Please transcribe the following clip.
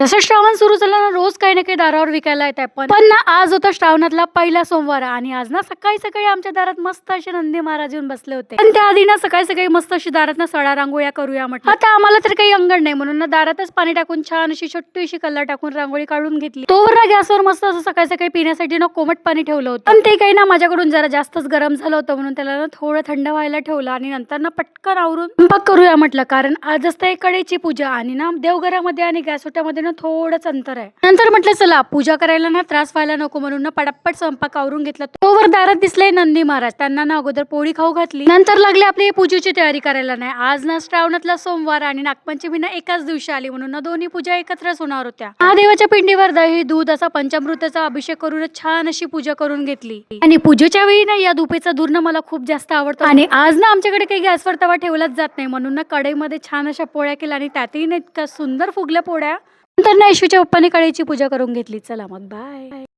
जसं श्रावण सुरू झाला ना, रोज काही ना काही दारावर विकायला येत आहे. पण ना, आज होता श्रावणातला पहिला सोमवार आणि आज ना सकाळी सकाळी आमच्या दारात मस्त असे नंदी महाराज येऊन बसले होते. पण त्याआधी ना सकाळी सकाळी मस्त अशी दारात ना सडा रांगोळ्या करूया म्हटलं. आता आम्हाला तर काही अंगण नाही म्हणून ना दारातच पाणी टाकून छान अशी छोटीशी कलर टाकून रांगोळी काढून घेतली. तोवर ना गॅसवर मस्त असं सकाळी सकाळी पिण्यासाठी ना कोमट पाणी ठेवलं होतं. पण ते काही ना माझ्याकडून जरा जास्तच गरम झालं होतं म्हणून त्याला ना थोडं थंड व्हायला ठेवलं आणि नंतर ना पटकन आवरून स्वयंपाक करूया म्हटलं. कारण आज असते कडेची पूजा आणि ना देवघरामध्ये आणि गॅसोट्यामध्ये ना थोडंच अंतर आहे. नंतर म्हटलं चला पूजा करायला ना त्रास व्हायला नको म्हणून ना पटापट स्वयंपाक आवरून घेतला. तोवर दारात दिसले नंदी महाराज. त्यांना ना अगोदर पोळी खाऊ घातली, नंतर लागले आपली पूजेची तयारी करायला. नाही, आज ना श्रावणातला सोमवार आणि नागपंचमी ना एकाच दिवशी आली म्हणून ना दोन्ही पूजा एकत्रच होणार होत्या. महादेवाच्या पिंडीवर दही दूध असा पंचामृताचा अभिषेक करून छान अशी पूजा करून घेतली. आणि पूजेच्या वेळी ना या दुपेचा दूर ना मला खूप जास्त आवडतो. आणि आज ना आमच्याकडे काही गॅसवर तवा ठेवलाच जात नाही म्हणून ना कढईमध्ये छान अशा पोळ्या केल्या आणि त्यातही ना इतक्या सुंदर फुगल्या पोळ्या. नंतर ना येशूच्या पप्पाने कढईची पूजा करून घेतली. चला मग बाय.